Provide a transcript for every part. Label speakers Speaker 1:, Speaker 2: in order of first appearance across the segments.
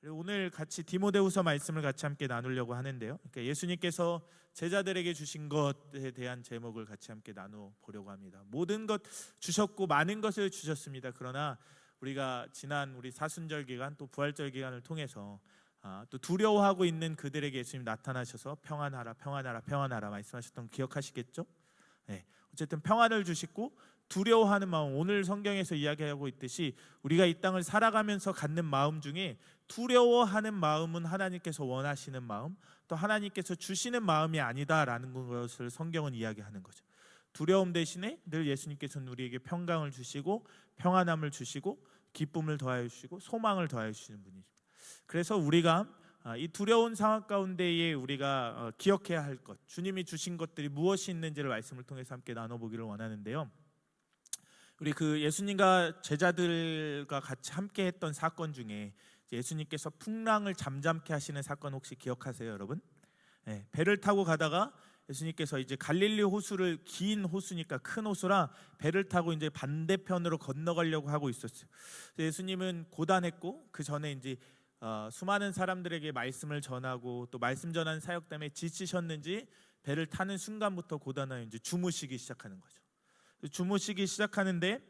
Speaker 1: 오늘 같이 디모데후서 말씀을 같이 함께 나누려고 하는데요. 그러니까 예수님께서 제자들에게 주신 것에 대한 제목을 같이 함께 나눠 보려고 합니다. 모든 것 주셨고 많은 것을 주셨습니다. 그러나 우리가 지난 우리 사순절 기간 또 부활절 기간을 통해서 또 두려워하고 있는 그들에게 예수님 나타나셔서 평안하라, 평안하라, 평안하라 말씀하셨던 거 기억하시겠죠? 네. 어쨌든 평안을 주시고 두려워하는 마음, 오늘 성경에서 이야기하고 있듯이 우리가 이 땅을 살아가면서 갖는 마음 중에 두려워하는 마음은 하나님께서 원하시는 마음, 또 하나님께서 주시는 마음이 아니다라는 것을 성경은 이야기하는 거죠. 두려움 대신에 늘 예수님께서는 우리에게 평강을 주시고 평안함을 주시고 기쁨을 더하여 주시고 소망을 더하여 주시는 분이죠. 그래서 우리가 이 두려운 상황 가운데에 우리가 기억해야 할 것, 주님이 주신 것들이 무엇이 있는지를 말씀을 통해서 함께 나눠보기를 원하는데요. 우리 그 예수님과 제자들과 같이 함께 했던 사건 중에 예수님께서 풍랑을 잠잠케 하시는 사건 혹시 기억하세요, 여러분? 네, 배를 타고 가다가 예수님께서 이제 갈릴리 호수를, 긴 호수니까 큰 호수라 배를 타고 이제 반대편으로 건너가려고 하고 있었어요. 예수님은 고단했고 그 전에 이제 수많은 사람들에게 말씀을 전하고 또 말씀 전하는 사역 때문에 지치셨는지 배를 타는 순간부터 고단하여 이제 주무시기 시작하는 거죠. 주무시기 시작하는데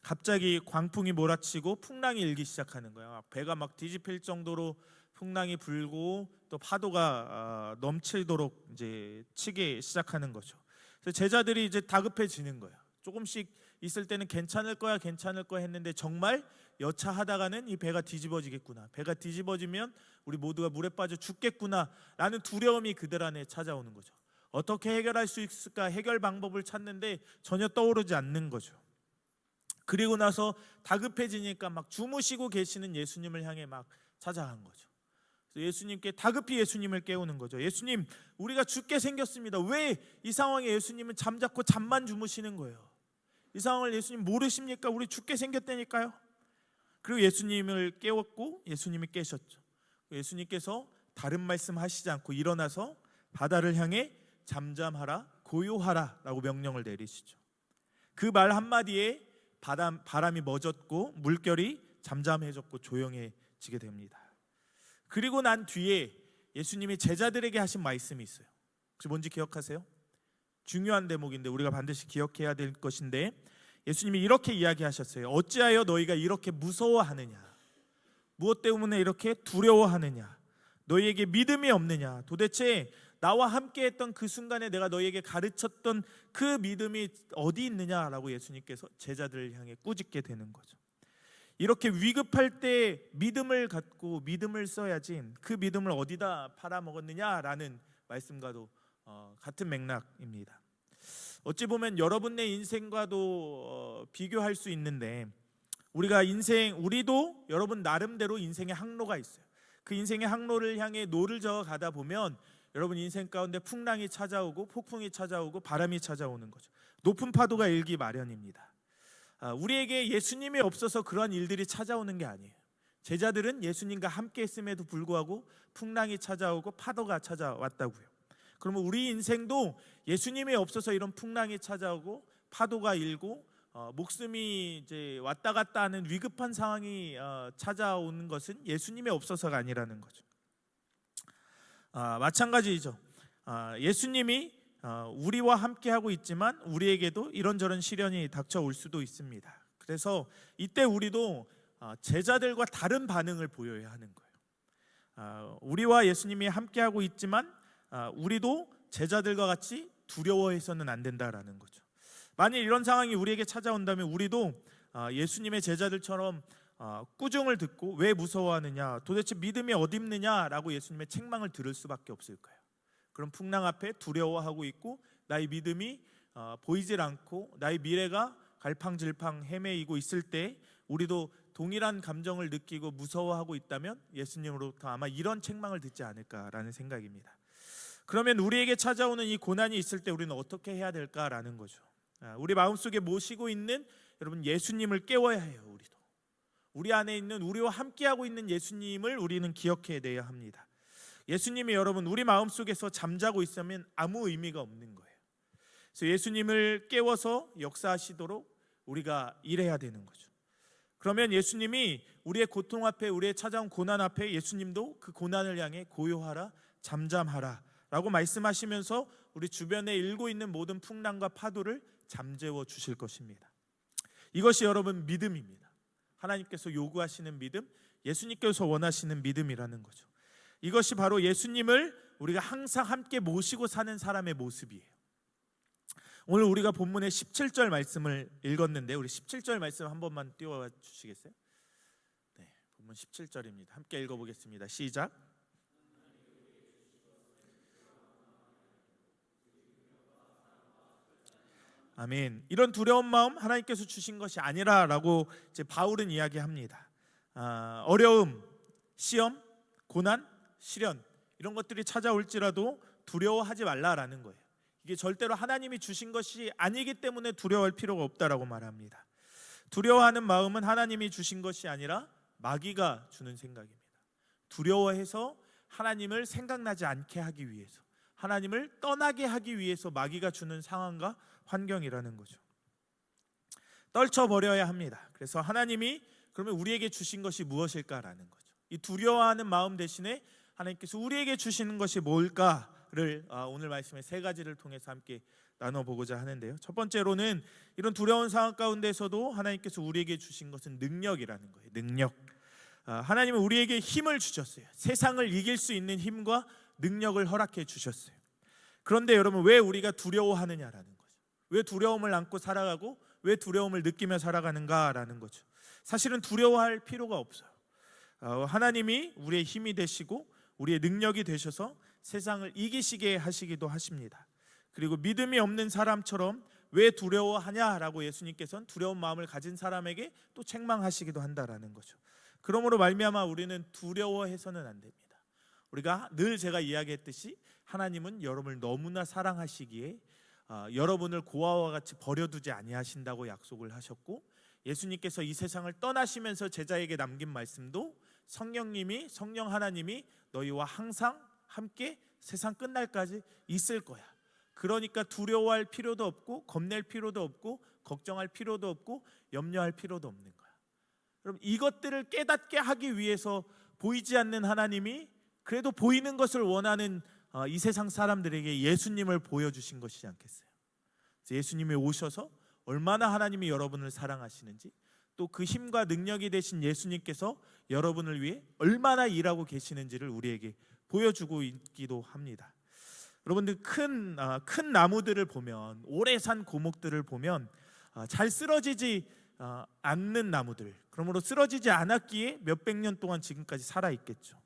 Speaker 1: 갑자기 광풍이 몰아치고 풍랑이 일기 시작하는 거예요. 배가 막 뒤집힐 정도로 풍랑이 불고 또 파도가 넘치도록 이제 치기 시작하는 거죠. 그래서 제자들이 이제 다급해지는 거예요. 조금씩 있을 때는 괜찮을 거야 했는데 정말 여차하다가는 이 배가 뒤집어지겠구나, 배가 뒤집어지면 우리 모두가 물에 빠져 죽겠구나라는 두려움이 그들 안에 찾아오는 거죠. 어떻게 해결할 수 있을까, 해결 방법을 찾는데 전혀 떠오르지 않는 거죠. 그리고 나서 다급해지니까 막 주무시고 계시는 예수님을 향해 막 찾아간 거죠. 예수님께 다급히 예수님을 깨우는 거죠. 예수님, 우리가 죽게 생겼습니다. 왜 이 상황에 예수님은 잠자코 잠만 주무시는 거예요? 이 상황을 예수님 모르십니까? 우리 죽게 생겼다니까요. 그리고 예수님을 깨웠고 예수님이 깨셨죠. 예수님께서 다른 말씀 하시지 않고 일어나서 바다를 향해 잠잠하라, 고요하라 라고 명령을 내리시죠. 그 말 한마디에 바람이 멎었고 물결이 잠잠해졌고 조용해지게 됩니다. 그리고 난 뒤에 예수님이 제자들에게 하신 말씀이 있어요. 혹시 뭔지 기억하세요? 중요한 대목인데 우리가 반드시 기억해야 될 것인데, 예수님이 이렇게 이야기하셨어요. 어찌하여 너희가 이렇게 무서워하느냐? 무엇 때문에 이렇게 두려워하느냐? 너희에게 믿음이 없느냐? 도대체 나와 함께 했던 그 순간에 내가 너희에게 가르쳤던 그 믿음이 어디 있느냐라고 예수님께서 제자들을 향해 꾸짖게 되는 거죠. 이렇게 위급할 때 믿음을 갖고 믿음을 써야지 그 믿음을 어디다 팔아먹었느냐라는 말씀과도 같은 맥락입니다. 어찌 보면 여러분의 인생과도 비교할 수 있는데, 우리도 여러분 나름대로 인생의 항로가 있어요. 그 인생의 항로를 향해 노를 저어 가다 보면 여러분 인생 가운데 풍랑이 찾아오고 폭풍이 찾아오고 바람이 찾아오는 거죠. 높은 파도가 일기 마련입니다. 우리에게 예수님이 없어서 그런 일들이 찾아오는 게 아니에요. 제자들은 예수님과 함께 했음에도 불구하고 풍랑이 찾아오고 파도가 찾아왔다고요. 그러면 우리 인생도 예수님이 없어서 이런 풍랑이 찾아오고 파도가 일고 목숨이 이제 왔다 갔다 하는 위급한 상황이 찾아오는 것은 예수님이 없어서가 아니라는 거죠. 마찬가지죠. 예수님이 우리와 함께 하고 있지만 우리에게도 이런저런 시련이 닥쳐올 수도 있습니다. 그래서 이때 우리도 제자들과 다른 반응을 보여야 하는 거예요. 우리와 예수님이 함께 하고 있지만 우리도 제자들과 같이 두려워해서는 안 된다라는 거죠. 만일 이런 상황이 우리에게 찾아온다면 우리도 예수님의 제자들처럼 꾸중을 듣고 왜 무서워하느냐, 도대체 믿음이 어디 있느냐라고 예수님의 책망을 들을 수밖에 없을 거예요. 그럼 풍랑 앞에 두려워하고 있고 나의 믿음이 보이질 않고 나의 미래가 갈팡질팡 헤매이고 있을 때 우리도 동일한 감정을 느끼고 무서워하고 있다면 예수님으로부터 아마 이런 책망을 듣지 않을까라는 생각입니다. 그러면 우리에게 찾아오는 이 고난이 있을 때 우리는 어떻게 해야 될까라는 거죠. 우리 마음속에 모시고 있는 여러분 예수님을 깨워야 해요. 우리 안에 있는, 우리와 함께하고 있는 예수님을 우리는 기억해내야 합니다. 예수님이 여러분 우리 마음속에서 잠자고 있으면 아무 의미가 없는 거예요. 그래서 예수님을 깨워서 역사하시도록 우리가 일해야 되는 거죠. 그러면 예수님이 우리의 고통 앞에, 우리의 찾아온 고난 앞에 예수님도 그 고난을 향해 고요하라, 잠잠하라 라고 말씀하시면서 우리 주변에 일고 있는 모든 풍랑과 파도를 잠재워 주실 것입니다. 이것이 여러분 믿음입니다. 하나님께서 요구하시는 믿음, 예수님께서 원하시는 믿음이라는 거죠. 이것이 바로 예수님을 우리가 항상 함께 모시고 사는 사람의 모습이에요. 오늘 우리가 본문의 17절 말씀을 읽었는데 우리 17절 말씀 한 번만 띄워 주시겠어요? 네, 본문 17절입니다. 함께 읽어보겠습니다. 시작. 아멘. 이런 두려운 마음 하나님께서 주신 것이 아니라라고 이제 바울은 이야기합니다. 어려움, 시험, 고난, 시련 이런 것들이 찾아올지라도 두려워하지 말라라는 거예요. 이게 절대로 하나님이 주신 것이 아니기 때문에 두려워할 필요가 없다라고 말합니다. 두려워하는 마음은 하나님이 주신 것이 아니라 마귀가 주는 생각입니다. 두려워해서 하나님을 생각나지 않게 하기 위해서, 하나님을 떠나게 하기 위해서 마귀가 주는 상황과 환경이라는 거죠. 떨쳐버려야 합니다. 그래서 하나님이 그러면 우리에게 주신 것이 무엇일까라는 거죠. 이 두려워하는 마음 대신에 하나님께서 우리에게 주시는 것이 뭘까를 오늘 말씀의 세 가지를 통해서 함께 나눠보고자 하는데요. 첫 번째로는 이런 두려운 상황 가운데서도 하나님께서 우리에게 주신 것은 능력이라는 거예요. 능력. 하나님은 우리에게 힘을 주셨어요. 세상을 이길 수 있는 힘과 능력을 허락해 주셨어요. 그런데 여러분 왜 우리가 두려워하느냐라는 거죠. 왜 두려움을 안고 살아가고 왜 두려움을 느끼며 살아가는가라는 거죠. 사실은 두려워할 필요가 없어요. 하나님이 우리의 힘이 되시고 우리의 능력이 되셔서 세상을 이기시게 하시기도 하십니다. 그리고 믿음이 없는 사람처럼 왜 두려워하냐라고 예수님께서는 두려운 마음을 가진 사람에게 또 책망하시기도 한다라는 거죠. 그러므로 말미암아 우리는 두려워해서는 안 됩니다. 우리가 늘 제가 이야기했듯이 하나님은 여러분을 너무나 사랑하시기에 여러분을 고아와 같이 버려두지 아니하신다고 약속을 하셨고, 예수님께서 이 세상을 떠나시면서 제자에게 남긴 말씀도 성령 하나님이 너희와 항상 함께 세상 끝날까지 있을 거야. 그러니까 두려워할 필요도 없고 겁낼 필요도 없고 걱정할 필요도 없고 염려할 필요도 없는 거야. 그럼 이것들을 깨닫게 하기 위해서 보이지 않는 하나님이 그래도 보이는 것을 원하는 이 세상 사람들에게 예수님을 보여주신 것이지 않겠어요? 예수님이 오셔서 얼마나 하나님이 여러분을 사랑하시는지, 또 그 힘과 능력이 되신 예수님께서 여러분을 위해 얼마나 일하고 계시는지를 우리에게 보여주고 있기도 합니다. 여러분들 큰 나무들을 보면, 오래 산 고목들을 보면 잘 쓰러지지 않는 나무들, 그러므로 쓰러지지 않았기에 몇백 년 동안 지금까지 살아있겠죠.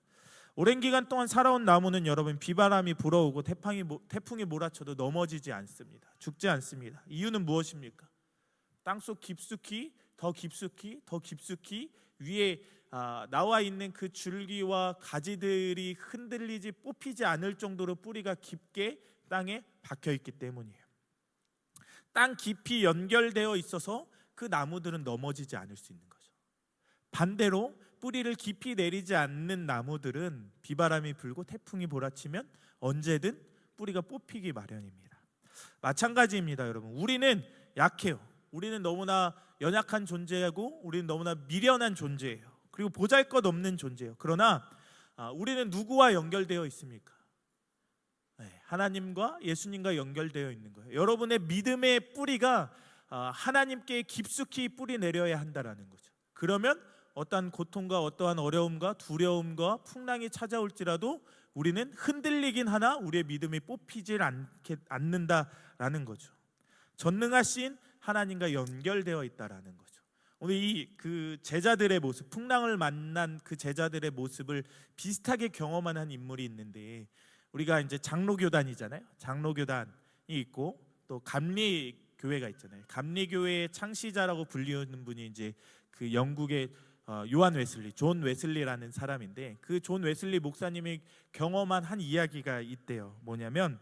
Speaker 1: 오랜 기간 동안 살아온 나무는 여러분 비바람이 불어오고 태풍이 몰아쳐도 넘어지지 않습니다. 죽지 않습니다. 이유는 무엇입니까? 땅속 더 깊숙이 위에 나와 있는 그 줄기와 가지들이 흔들리지 뽑히지 않을 정도로 뿌리가 깊게 땅에 박혀 있기 때문이에요. 땅 깊이 연결되어 있어서 그 나무들은 넘어지지 않을 수 있는 거죠. 반대로 뿌리를 깊이 내리지 않는 나무들은 비바람이 불고 태풍이 몰아치면 언제든 뿌리가 뽑히기 마련입니다. 마찬가지입니다, 여러분. 우리는 약해요. 우리는 너무나 연약한 존재고 우리는 너무나 미련한 존재예요. 그리고 보잘것없는 존재예요. 그러나 우리는 누구와 연결되어 있습니까? 하나님과 예수님과 연결되어 있는 거예요. 여러분의 믿음의 뿌리가 하나님께 깊숙이 뿌리 내려야 한다라는 거죠. 그러면 어떠한 고통과 어떠한 어려움과 두려움과 풍랑이 찾아올지라도 우리는 흔들리긴 하나 우리의 믿음이 뽑히질 않는다라는 거죠. 전능하신 하나님과 연결되어 있다라는 거죠. 오늘 그 제자들의 모습, 풍랑을 만난 그 제자들의 모습을 비슷하게 경험한 한 인물이 있는데, 우리가 이제 장로교단이잖아요. 장로교단이 있고 또 감리교회가 있잖아요. 감리교회의 창시자라고 불리는 분이 이제 그 영국의 요한 웨슬리, 존 웨슬리라는 사람인데, 그 존 웨슬리 목사님이 경험한 한 이야기가 있대요. 뭐냐면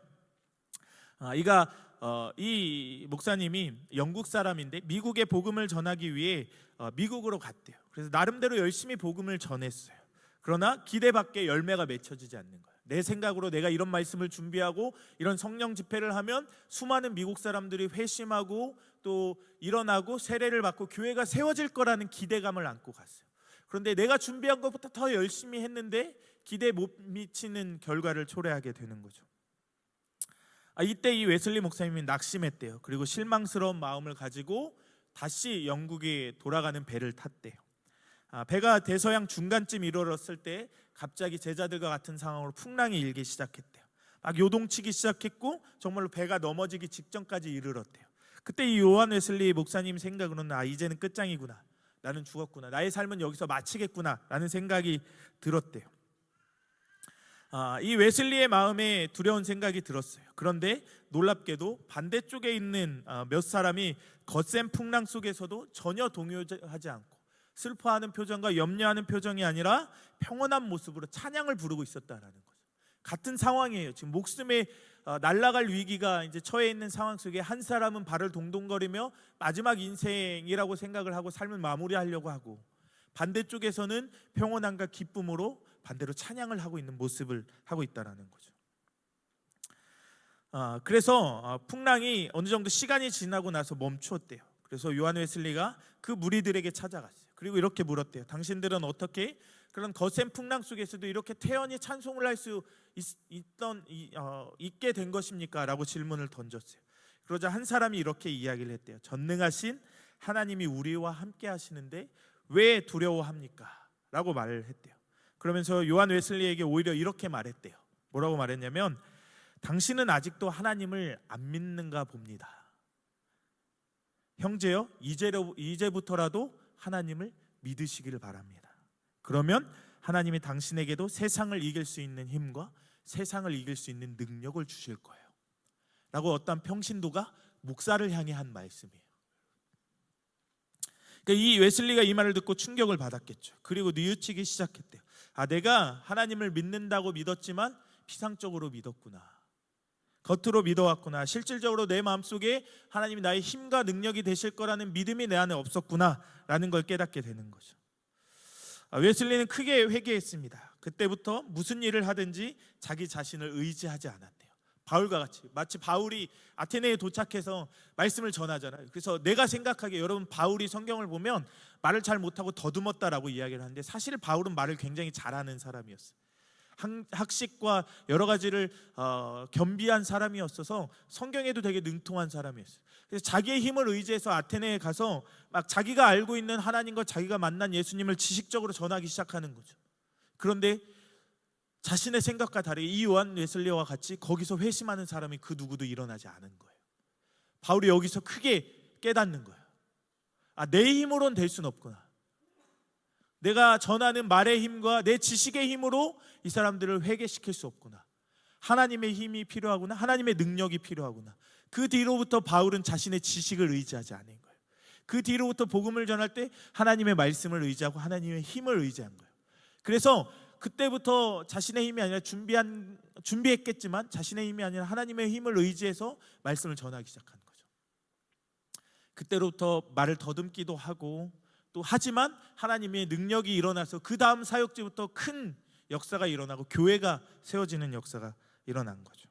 Speaker 1: 이 목사님이 영국 사람인데 미국에 복음을 전하기 위해 미국으로 갔대요. 그래서 나름대로 열심히 복음을 전했어요. 그러나 기대 밖에 열매가 맺혀지지 않는 거예요. 내 생각으로 내가 이런 말씀을 준비하고 이런 성령 집회를 하면 수많은 미국 사람들이 회심하고 또 일어나고 세례를 받고 교회가 세워질 거라는 기대감을 안고 갔어요. 그런데 내가 준비한 것보다 더 열심히 했는데 기대에 못 미치는 결과를 초래하게 되는 거죠. 이때 이 웨슬리 목사님이 낙심했대요. 그리고 실망스러운 마음을 가지고 다시 영국에 돌아가는 배를 탔대요. 배가 대서양 중간쯤 이르렀을 때 갑자기 제자들과 같은 상황으로 풍랑이 일기 시작했대요. 막 요동치기 시작했고 정말로 배가 넘어지기 직전까지 이르렀대요. 그때 이 요한 웨슬리 목사님 생각으로는 이제는 끝장이구나, 나는 죽었구나, 나의 삶은 여기서 마치겠구나 라는 생각이 들었대요. 이 웨슬리의 마음에 두려운 생각이 들었어요. 그런데 놀랍게도 반대쪽에 있는 몇 사람이 거센 풍랑 속에서도 전혀 동요하지 않고 슬퍼하는 표정과 염려하는 표정이 아니라 평온한 모습으로 찬양을 부르고 있었다라는 거죠. 같은 상황이에요. 지금 목숨에 날아갈 위기가 이제 처해 있는 상황 속에 한 사람은 발을 동동거리며 마지막 인생이라고 생각을 하고 삶을 마무리하려고 하고, 반대쪽에서는 평온함과 기쁨으로 반대로 찬양을 하고 있는 모습을 하고 있다라는 거죠. 그래서 풍랑이 어느 정도 시간이 지나고 나서 멈추었대요. 그래서 요한 웨슬리가 그 무리들에게 찾아갔어요. 그리고 이렇게 물었대요. 당신들은 어떻게 그런 거센 풍랑 속에서도 이렇게 태연히 찬송을 할 수 있게 된 것입니까? 라고 질문을 던졌어요. 그러자 한 사람이 이렇게 이야기를 했대요. 전능하신 하나님이 우리와 함께 하시는데 왜 두려워합니까? 라고 말을 했대요. 그러면서 요한 웨슬리에게 오히려 이렇게 말했대요. 뭐라고 말했냐면, 당신은 아직도 하나님을 안 믿는가 봅니다. 형제여, 이제부터라도 하나님을 믿으시기를 바랍니다. 그러면 하나님이 당신에게도 세상을 이길 수 있는 힘과 세상을 이길 수 있는 능력을 주실 거예요. 라고 어떤 평신도가 목사를 향해 한 말씀이에요. 그러니까 이 웨슬리가 이 말을 듣고 충격을 받았겠죠. 그리고 뉘우치기 시작했대요. 내가 하나님을 믿는다고 믿었지만 피상적으로 믿었구나, 겉으로 믿어왔구나, 실질적으로 내 마음속에 하나님이 나의 힘과 능력이 되실 거라는 믿음이 내 안에 없었구나 라는 걸 깨닫게 되는 거죠. 웨슬리는 크게 회개했습니다. 그때부터 무슨 일을 하든지 자기 자신을 의지하지 않았대요. 바울과 같이, 마치 바울이 아테네에 도착해서 말씀을 전하잖아요. 그래서 내가 생각하기에, 여러분 바울이 성경을 보면 말을 잘 못하고 더듬었다라고 이야기를 하는데, 사실 바울은 말을 굉장히 잘하는 사람이었어요. 학식과 여러 가지를 겸비한 사람이었어서 성경에도 되게 능통한 사람이었어요. 그래서 자기의 힘을 의지해서 아테네에 가서 막 자기가 알고 있는 하나님과 자기가 만난 예수님을 지식적으로 전하기 시작하는 거죠. 그런데 자신의 생각과 다르게 이 요한 웨슬리와 같이 거기서 회심하는 사람이 그 누구도 일어나지 않은 거예요. 바울이 여기서 크게 깨닫는 거예요. 내 힘으로는 될 수는 없구나. 내가 전하는 말의 힘과 내 지식의 힘으로 이 사람들을 회개시킬 수 없구나. 하나님의 힘이 필요하구나. 하나님의 능력이 필요하구나. 그 뒤로부터 바울은 자신의 지식을 의지하지 않은 거예요. 그 뒤로부터 복음을 전할 때 하나님의 말씀을 의지하고 하나님의 힘을 의지한 거예요. 그래서 그때부터 자신의 힘이 아니라 준비했겠지만 자신의 힘이 아니라 하나님의 힘을 의지해서 말씀을 전하기 시작한 거죠. 그때로부터 말을 더듬기도 하고, 또 하지만 하나님의 능력이 일어나서 그 다음 사역지부터 큰 역사가 일어나고 교회가 세워지는 역사가 일어난 거죠.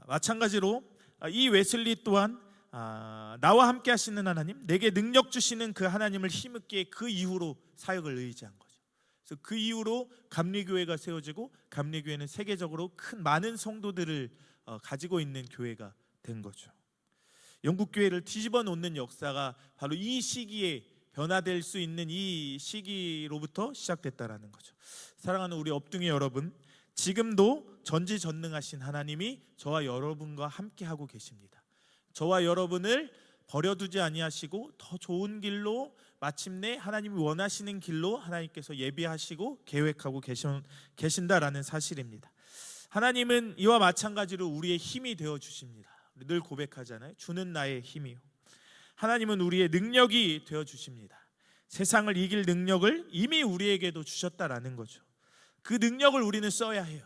Speaker 1: 마찬가지로 이 웨슬리 또한 나와 함께 하시는 하나님, 내게 능력 주시는 그 하나님을 힘있게 그 이후로 사역을 의지한 거죠. 그래서 그 이후로 감리교회가 세워지고, 감리교회는 세계적으로 큰 많은 성도들을 가지고 있는 교회가 된 거죠. 영국 교회를 뒤집어 놓는 역사가 바로 이 시기에 변화될 수 있는 이 시기로부터 시작됐다라는 거죠. 사랑하는 우리 업둥이 여러분, 지금도 전지전능하신 하나님이 저와 여러분과 함께하고 계십니다. 저와 여러분을 버려두지 아니하시고 더 좋은 길로, 마침내 하나님이 원하시는 길로 하나님께서 예비하시고 계획하고 계신다라는 사실입니다. 하나님은 이와 마찬가지로 우리의 힘이 되어 주십니다. 늘 고백하잖아요. 주는 나의 힘이요. 하나님은 우리의 능력이 되어 주십니다. 세상을 이길 능력을 이미 우리에게도 주셨다라는 거죠. 그 능력을 우리는 써야 해요.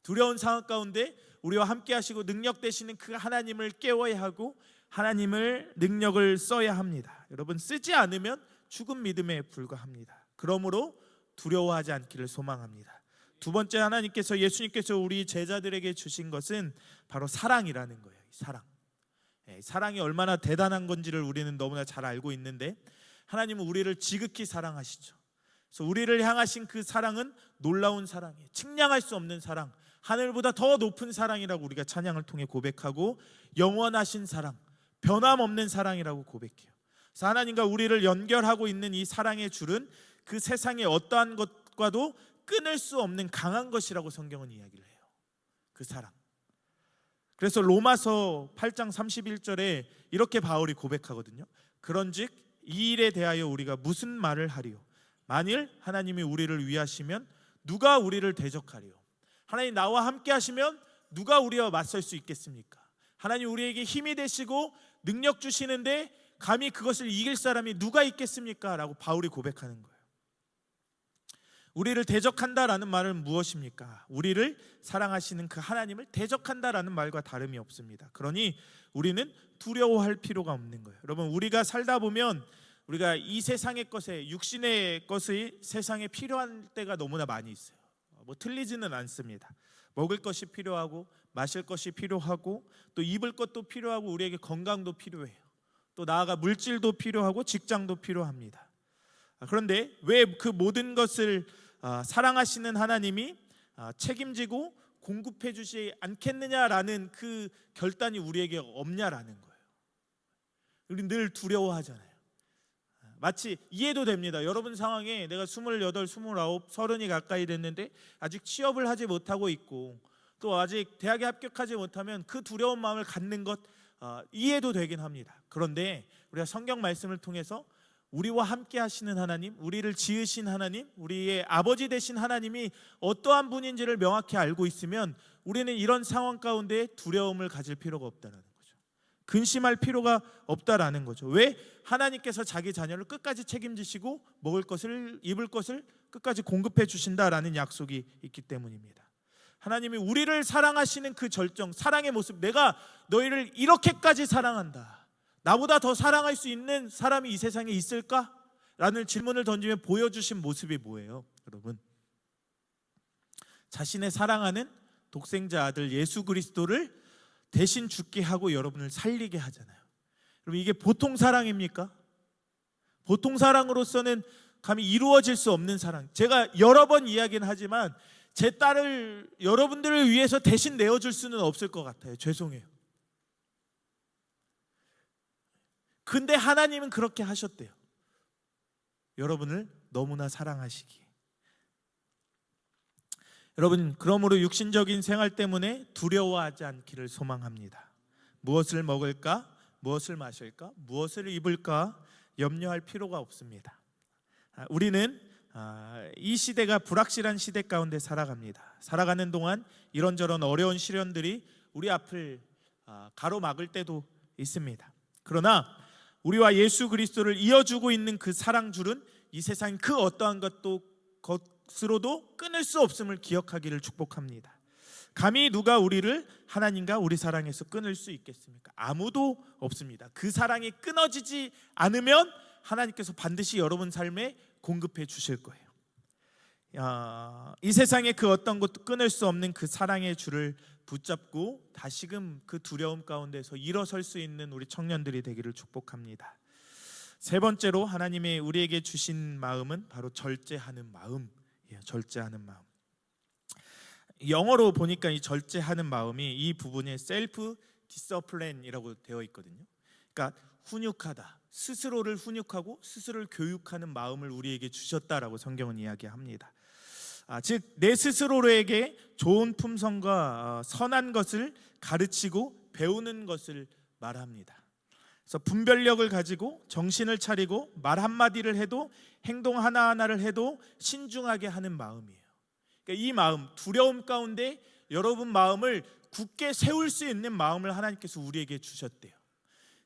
Speaker 1: 두려운 상황 가운데 우리와 함께 하시고 능력 되시는 그 하나님을 깨워야 하고, 하나님을 능력을 써야 합니다. 여러분, 쓰지 않으면 죽은 믿음에 불과합니다. 그러므로 두려워하지 않기를 소망합니다. 두 번째, 하나님께서, 예수님께서 우리 제자들에게 주신 것은 바로 사랑이라는 거예요. 사랑. 사랑이 얼마나 대단한 건지를 우리는 너무나 잘 알고 있는데 하나님은 우리를 지극히 사랑하시죠. 그래서 우리를 향하신 그 사랑은 놀라운 사랑이에요. 측량할 수 없는 사랑, 하늘보다 더 높은 사랑이라고 우리가 찬양을 통해 고백하고 영원하신 사랑, 변함없는 사랑이라고 고백해요. 그래서 하나님과 우리를 연결하고 있는 이 사랑의 줄은 그 세상의 어떠한 것과도 끊을 수 없는 강한 것이라고 성경은 이야기를 해요. 그 사랑. 그래서 로마서 8장 31절에 이렇게 바울이 고백하거든요. 그런즉 이 일에 대하여 우리가 무슨 말을 하리요? 만일 하나님이 우리를 위하시면 누가 우리를 대적하리요? 하나님 나와 함께 하시면 누가 우리와 맞설 수 있겠습니까? 하나님 우리에게 힘이 되시고 능력 주시는데 감히 그것을 이길 사람이 누가 있겠습니까? 라고 바울이 고백하는 거예요. 우리를 대적한다라는 말은 무엇입니까? 우리를 사랑하시는 그 하나님을 대적한다라는 말과 다름이 없습니다. 그러니 우리는 두려워할 필요가 없는 거예요. 여러분, 우리가 살다 보면 우리가 이 세상의 것에, 육신의 것이 세상에 필요한 때가 너무나 많이 있어요. 틀리지는 않습니다. 먹을 것이 필요하고 마실 것이 필요하고 또 입을 것도 필요하고 우리에게 건강도 필요해요. 또 나아가 물질도 필요하고 직장도 필요합니다. 그런데 왜 그 모든 것을 사랑하시는 하나님이 책임지고 공급해 주지 않겠느냐라는 그 결단이 우리에게 없냐라는 거예요. 우리 늘 두려워하잖아요. 마치 이해도 됩니다. 여러분 상황에 내가 28, 29, 30이 가까이 됐는데 아직 취업을 하지 못하고 있고 또 아직 대학에 합격하지 못하면 그 두려운 마음을 갖는 것 이해도 되긴 합니다. 그런데 우리가 성경 말씀을 통해서 우리와 함께 하시는 하나님, 우리를 지으신 하나님, 우리의 아버지 되신 하나님이 어떠한 분인지를 명확히 알고 있으면 우리는 이런 상황 가운데 두려움을 가질 필요가 없다는 거죠. 근심할 필요가 없다라는 거죠. 왜? 하나님께서 자기 자녀를 끝까지 책임지시고 먹을 것을, 입을 것을 끝까지 공급해 주신다라는 약속이 있기 때문입니다. 하나님이 우리를 사랑하시는 그 절정, 사랑의 모습, 내가 너희를 이렇게까지 사랑한다, 나보다 더 사랑할 수 있는 사람이 이 세상에 있을까? 라는 질문을 던지면 보여주신 모습이 뭐예요? 여러분, 자신의 사랑하는 독생자 아들 예수 그리스도를 대신 죽게 하고 여러분을 살리게 하잖아요. 여러분, 이게 보통 사랑입니까? 보통 사랑으로서는 감히 이루어질 수 없는 사랑. 제가 여러 번 이야기는 하지만 제 딸을 여러분들을 위해서 대신 내어줄 수는 없을 것 같아요. 죄송해요. 근데 하나님은 그렇게 하셨대요. 여러분을 너무나 사랑하시기에. 여러분, 그러므로 육신적인 생활 때문에 두려워하지 않기를 소망합니다. 무엇을 먹을까? 무엇을 마실까? 무엇을 입을까? 염려할 필요가 없습니다. 우리는 이 시대가 불확실한 시대 가운데 살아갑니다. 살아가는 동안 이런저런 어려운 시련들이 우리 앞을 가로막을 때도 있습니다. 그러나 우리와 예수 그리스도를 이어주고 있는 그 사랑줄은 이 세상 그 어떠한 것으로도 끊을 수 없음을 기억하기를 축복합니다. 감히 누가 우리를 하나님과 우리 사랑에서 끊을 수 있겠습니까? 아무도 없습니다. 그 사랑이 끊어지지 않으면 하나님께서 반드시 여러분 삶에 공급해 주실 거예요. 이 세상의 그 어떤 것도 끊을 수 없는 그 사랑의 줄을 붙잡고 다시금 그 두려움 가운데서 일어설 수 있는 우리 청년들이 되기를 축복합니다. 세 번째로 하나님의 우리에게 주신 마음은 바로 절제하는 마음이에요. 절제하는 마음. 영어로 보니까 이 절제하는 마음이 이 부분에 셀프 디서플린이라고 되어 있거든요. 그러니까 훈육하다, 스스로를 훈육하고 스스로를 교육하는 마음을 우리에게 주셨다라고 성경은 이야기합니다. 즉 내 스스로에게 좋은 품성과 선한 것을 가르치고 배우는 것을 말합니다. 그래서 분별력을 가지고 정신을 차리고 말 한마디를 해도 행동 하나하나를 해도 신중하게 하는 마음이에요. 그러니까 이 마음, 두려움 가운데 여러분 마음을 굳게 세울 수 있는 마음을 하나님께서 우리에게 주셨대요.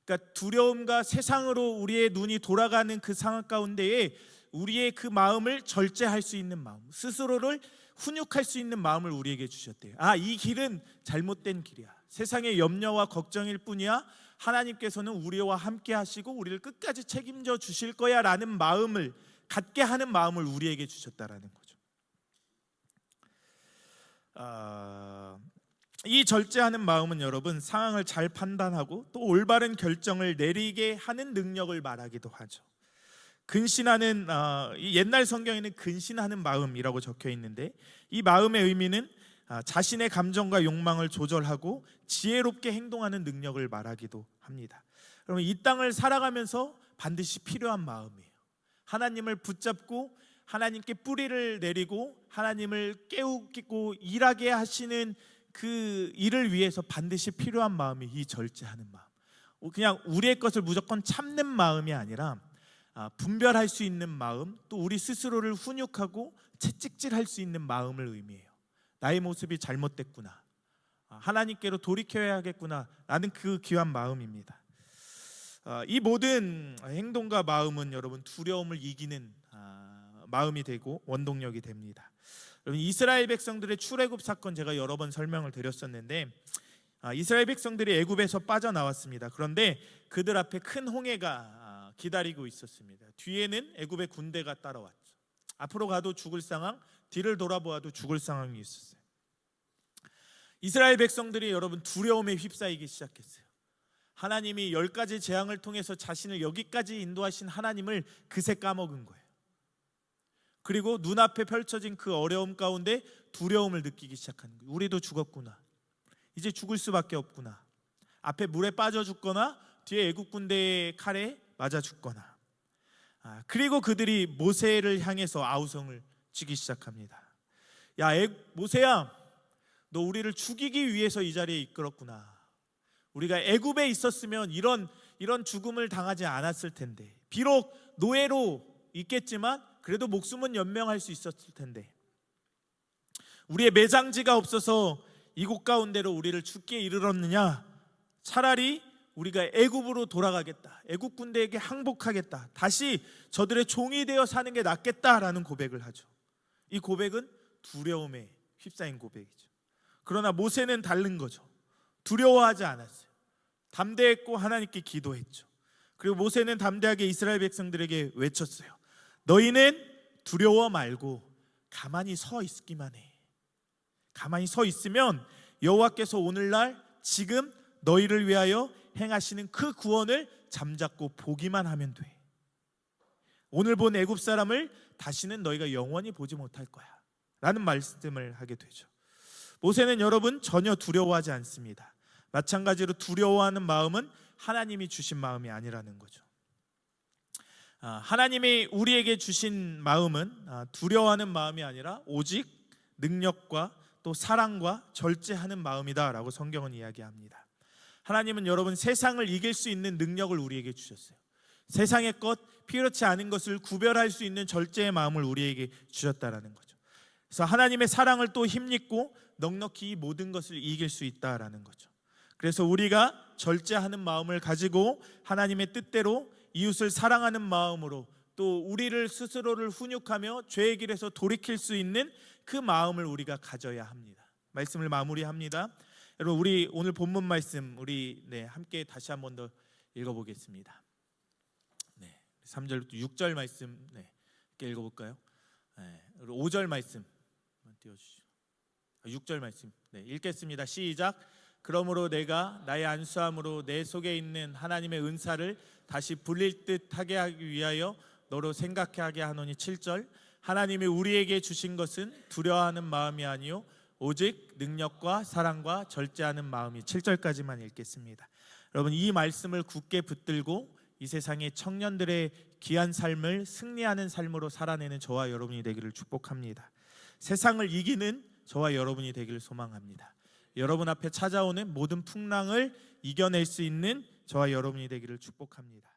Speaker 1: 그러니까 두려움과 세상으로 우리의 눈이 돌아가는 그 상황 가운데에 우리의 그 마음을 절제할 수 있는 마음, 스스로를 훈육할 수 있는 마음을 우리에게 주셨대요. 이 길은 잘못된 길이야, 세상의 염려와 걱정일 뿐이야, 하나님께서는 우리와 함께 하시고 우리를 끝까지 책임져 주실 거야 라는 마음을 갖게 하는 마음을 우리에게 주셨다라는 거죠. 이 절제하는 마음은 여러분 상황을 잘 판단하고 또 올바른 결정을 내리게 하는 능력을 말하기도 하죠. 근신하는 이 옛날 성경에는 근신하는 마음이라고 적혀 있는데 이 마음의 의미는 자신의 감정과 욕망을 조절하고 지혜롭게 행동하는 능력을 말하기도 합니다. 그러면 이 땅을 살아가면서 반드시 필요한 마음이에요. 하나님을 붙잡고 하나님께 뿌리를 내리고 하나님을 깨우고 일하게 하시는 그 일을 위해서 반드시 필요한 마음이 이 절제하는 마음. 그냥 우리의 것을 무조건 참는 마음이 아니라 분별할 수 있는 마음, 또 우리 스스로를 훈육하고 채찍질할 수 있는 마음을 의미해요. 나의 모습이 잘못됐구나, 하나님께로 돌이켜야겠구나 라는 그 귀한 마음입니다. 이 모든 행동과 마음은 여러분 두려움을 이기는 마음이 되고 원동력이 됩니다. 여러분 이스라엘 백성들의 출애굽 사건 제가 여러 번 설명을 드렸었는데 이스라엘 백성들이 애굽에서 빠져나왔습니다. 그런데 그들 앞에 큰 홍해가 기다리고 있었습니다. 뒤에는 애굽의 군대가 따라왔죠. 앞으로 가도 죽을 상황, 뒤를 돌아보아도 죽을 상황이 있었어요. 이스라엘 백성들이 여러분 두려움에 휩싸이기 시작했어요. 하나님이 10가지 재앙을 통해서 자신을 여기까지 인도하신 하나님을 그새 까먹은 거예요. 그리고 눈앞에 펼쳐진 그 어려움 가운데 두려움을 느끼기 시작하는 거예요. 우리도 죽었구나, 이제 죽을 수밖에 없구나, 앞에 물에 빠져 죽거나 뒤에 애국 군대의 칼에 맞아 죽거나. 그리고 그들이 모세를 향해서 아우성을 치기 시작합니다. 야 모세야, 너 우리를 죽이기 위해서 이 자리에 이끌었구나. 우리가 애굽에 있었으면 이런 죽음을 당하지 않았을 텐데, 비록 노예로 있겠지만 그래도 목숨은 연명할 수 있었을 텐데, 우리의 매장지가 없어서 이곳 가운데로 우리를 죽게 이르렀느냐. 차라리 우리가 애굽으로 돌아가겠다, 애굽 군대에게 항복하겠다, 다시 저들의 종이 되어 사는 게 낫겠다라는 고백을 하죠. 이 고백은 두려움에 휩싸인 고백이죠. 그러나 모세는 다른 거죠. 두려워하지 않았어요. 담대했고 하나님께 기도했죠. 그리고 모세는 담대하게 이스라엘 백성들에게 외쳤어요. 너희는 두려워 말고 가만히 서 있기만 해. 가만히 서 있으면 여호와께서 오늘날 지금 너희를 위하여 행하시는 그 구원을 잠잡고 보기만 하면 돼. 오늘 본 애굽 사람을 다시는 너희가 영원히 보지 못할 거야 라는 말씀을 하게 되죠. 모세는 여러분 전혀 두려워하지 않습니다. 마찬가지로 두려워하는 마음은 하나님이 주신 마음이 아니라는 거죠. 하나님이 우리에게 주신 마음은 두려워하는 마음이 아니라 오직 능력과 또 사랑과 절제하는 마음이다 라고 성경은 이야기합니다. 하나님은 여러분 세상을 이길 수 있는 능력을 우리에게 주셨어요. 세상의 것, 필요치 않은 것을 구별할 수 있는 절제의 마음을 우리에게 주셨다라는 거죠. 그래서 하나님의 사랑을 또 힘입고 넉넉히 이 모든 것을 이길 수 있다라는 거죠. 그래서 우리가 절제하는 마음을 가지고 하나님의 뜻대로 이웃을 사랑하는 마음으로 또 우리를 스스로를 훈육하며 죄의 길에서 돌이킬 수 있는 그 마음을 우리가 가져야 합니다. 말씀을 마무리합니다. 여러분 우리 오늘 본문 말씀 우리 함께 다시 한 번 더 읽어보겠습니다. 3절부터 6절 말씀 함께 읽어볼까요? 5절 말씀 띄워주시죠. 6절 말씀 읽겠습니다. 시작. 그러므로 내가 나의 안수함으로 내 속에 있는 하나님의 은사를 다시 불릴 듯 하게 하기 위하여 너로 생각해 하게 하노니. 7절. 하나님이 우리에게 주신 것은 두려워하는 마음이 아니요 오직 능력과 사랑과 절제하는 마음이. 7절까지만 읽겠습니다. 여러분 이 말씀을 굳게 붙들고 이 세상의 청년들의 귀한 삶을 승리하는 삶으로 살아내는 저와 여러분이 되기를 축복합니다. 세상을 이기는 저와 여러분이 되기를 소망합니다. 여러분 앞에 찾아오는 모든 풍랑을 이겨낼 수 있는 저와 여러분이 되기를 축복합니다.